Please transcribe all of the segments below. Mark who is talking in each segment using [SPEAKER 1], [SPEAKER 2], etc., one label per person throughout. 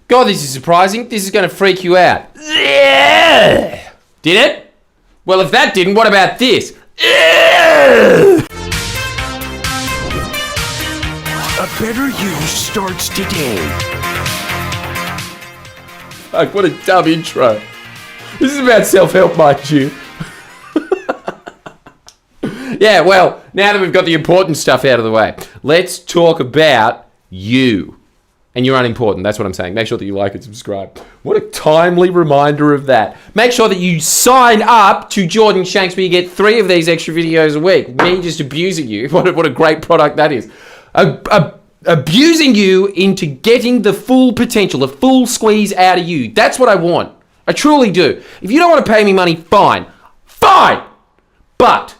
[SPEAKER 1] God, this is surprising. This is going to freak you out. Did it? Well, if that didn't, what about this?
[SPEAKER 2] A better you starts today.
[SPEAKER 1] Fuck, what a dumb intro. This is about self-help, mind you. Yeah, well, now that we've got the important stuff out of the way, let's talk about you. And you're unimportant, that's what I'm saying. Make sure that you like and subscribe. What a timely reminder of that. Make sure that you sign up to Jordan Shanks where you get 3 of these extra videos a week. Me just abusing you. What a great product that is. Abusing you into getting the full potential, the full squeeze out of you. That's what I want. I truly do. If you don't want to pay me money, fine. Fine! But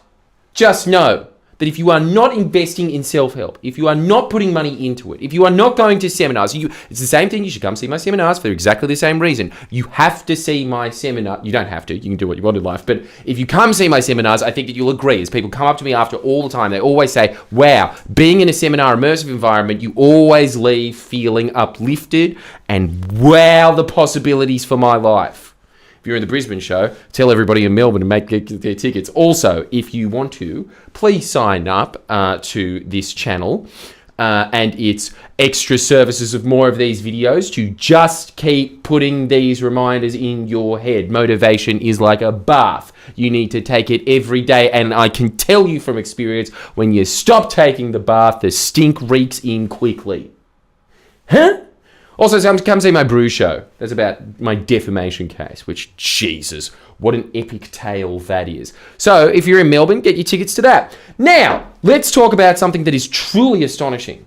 [SPEAKER 1] just know that if you are not investing in self-help, if you are not putting money into it, if you are not going to seminars, it's the same thing. You should come see my seminars for exactly the same reason. You have to see my seminar. You don't have to. You can do what you want in life. But if you come see my seminars, I think that you'll agree. As people come up to me after all the time, they always say, wow, being in a seminar immersive environment, you always leave feeling uplifted and wow, the possibilities for my life. If you're in the Brisbane show, tell everybody in Melbourne to get their tickets. Also, if you want to, please sign up to this channel and its extra services of more of these videos to just keep putting these reminders in your head. Motivation is like a bath. You need to take it every day. And I can tell you from experience, when you stop taking the bath, the stink reeks in quickly. Huh? Also, come see my brew show. That's about my defamation case, which, Jesus, what an epic tale that is. So, if you're in Melbourne, get your tickets to that. Now, let's talk about something that is truly astonishing.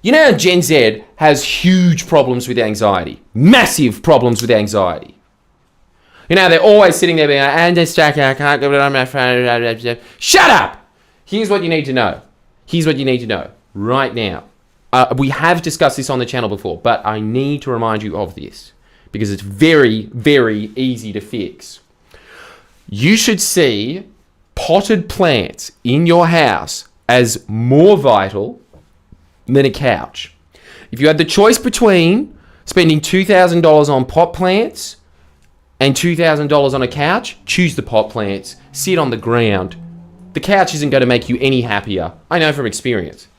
[SPEAKER 1] You know how Gen Z has huge problems with anxiety. Massive problems with anxiety. You know, they're always sitting there being like, I'm distracted, I can't get it on my phone. Shut up! Here's what you need to know. Here's what you need to know right now. We have discussed this on the channel before, but I need to remind you of this because it's very, very easy to fix. You should see potted plants in your house as more vital than a couch. If you had the choice between spending $2,000 on pot plants and $2,000 on a couch, choose the pot plants, sit on the ground. The couch isn't going to make you any happier. I know from experience.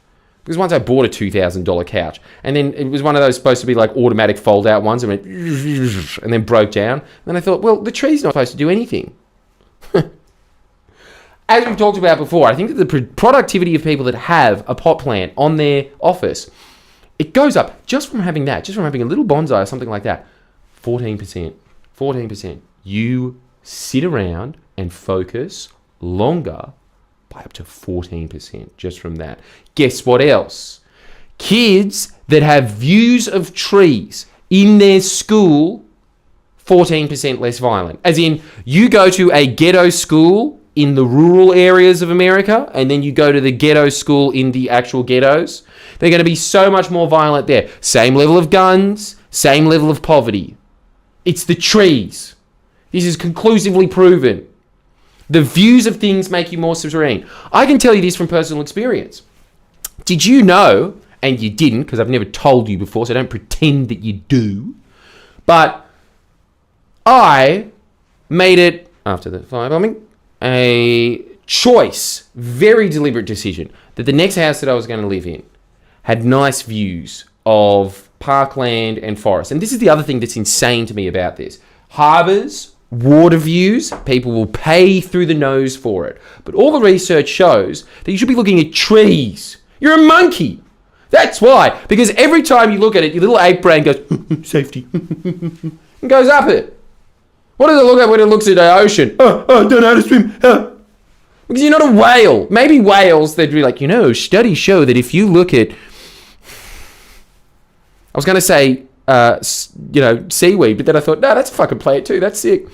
[SPEAKER 1] Because once I bought a $2,000 couch, and then it was one of those supposed to be like automatic fold-out ones, and then broke down. And then I thought, well, the tree's not supposed to do anything. As we've talked about before, I think that the productivity of people that have a pot plant on their office, it goes up just from having that, just from having a little bonsai or something like that, 14%. 14%. You sit around and focus longer by up to 14% just from that. Guess what else? Kids that have views of trees in their school, 14% less violent. As in, you go to a ghetto school in the rural areas of America, and then you go to the ghetto school in the actual ghettos, they're going to be so much more violent there. Same level of guns, same level of poverty. It's the trees. This is conclusively proven. The views of things make you more serene. I can tell you this from personal experience. Did you know, and you didn't, because I've never told you before, so don't pretend that you do, but I made it, after the firebombing, a choice, very deliberate decision, that the next house that I was going to live in had nice views of parkland and forest. And this is the other thing that's insane to me about this. Harbours, water views, people will pay through the nose for it. But all the research shows that you should be looking at trees. You're a monkey. That's why. Because every time you look at it, your little ape brain goes, safety, and goes up it. What does it look at when it looks at the ocean? I don't know how to swim. Because you're not a whale. Maybe whales, they'd be like, studies show that if you look at, I was going to say, seaweed, but then I thought, no, that's a fucking plant too. That's sick.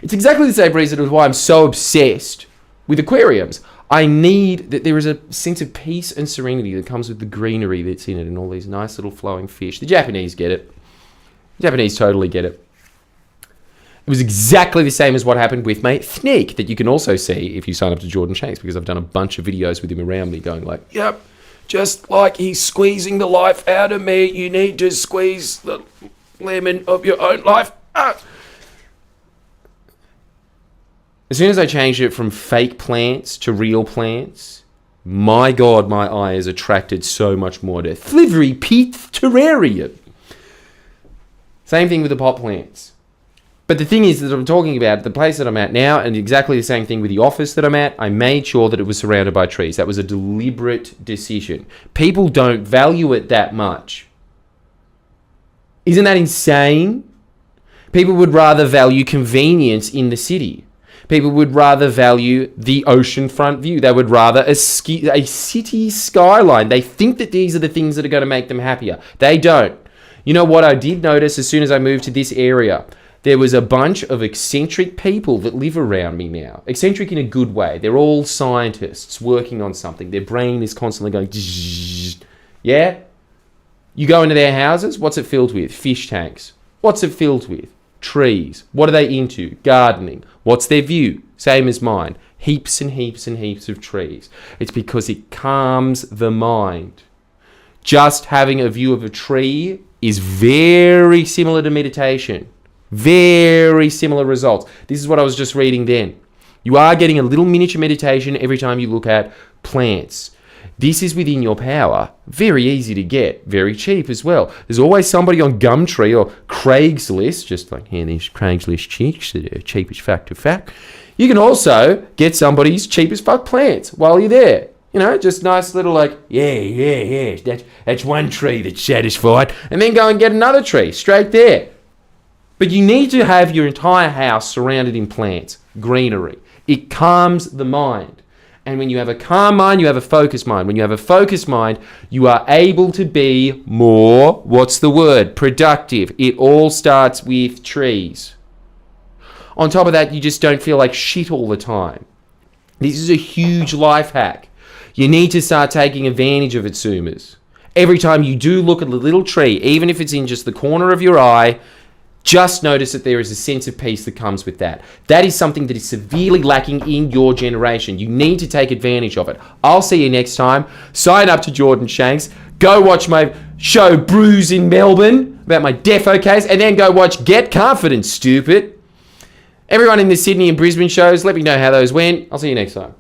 [SPEAKER 1] It's exactly the same reason as why I'm so obsessed with aquariums. I need that there is a sense of peace and serenity that comes with the greenery that's in it and all these nice little flowing fish. The Japanese get it. The Japanese totally get it. It was exactly the same as what happened with my snake that you can also see if you sign up to Jordan Shanks, because I've done a bunch of videos with him around me going like, yep, just like he's squeezing the life out of me, you need to squeeze the lemon of your own life. Ah. As soon as I changed it from fake plants to real plants, my God, my eye is attracted so much more to Thlivery Pete terrarium. Same thing with the pot plants. But the thing is that I'm talking about the place that I'm at now, and exactly the same thing with the office that I'm at, I made sure that it was surrounded by trees. That was a deliberate decision. People don't value it that much. Isn't that insane? People would rather value convenience in the city. People would rather value the oceanfront view. They would rather a city skyline. They think that these are the things that are going to make them happier. They don't. You know what I did notice as soon as I moved to this area? There was a bunch of eccentric people that live around me now. Eccentric in a good way. They're all scientists working on something. Their brain is constantly going, yeah? You go into their houses, what's it filled with? Fish tanks. What's it filled with? Trees. What are they into? Gardening. What's their view? Same as mine. Heaps and heaps and heaps of trees. It's because it calms the mind. Just having a view of a tree is very similar to meditation. Very similar results. This is what I was just reading then. You are getting a little miniature meditation every time you look at plants. This is within your power. Very easy to get. Very cheap as well. There's always somebody on Gumtree or Craigslist, just like here, these Craigslist chicks that are cheap as fuck to fuck. You can also get somebody's cheap as fuck plants while you're there. You know, just nice little like, yeah. That's one tree that's satisfied. And then go and get another tree straight there. But you need to have your entire house surrounded in plants, greenery. It calms the mind. And when you have a calm mind, you have a focused mind. When you have a focused mind, you are able to be more, what's the word? Productive. It all starts with trees. On top of that, you just don't feel like shit all the time. This is a huge life hack. You need to start taking advantage of it, Zoomers. Every time you do look at the little tree, even if it's in just the corner of your eye, just notice that there is a sense of peace that comes with that. That is something that is severely lacking in your generation. You need to take advantage of it. I'll see you next time. Sign up to Jordan Shanks. Go watch my show Brews in Melbourne about my defo case. And then go watch Get Confident, stupid. Everyone in the Sydney and Brisbane shows, let me know how those went. I'll see you next time.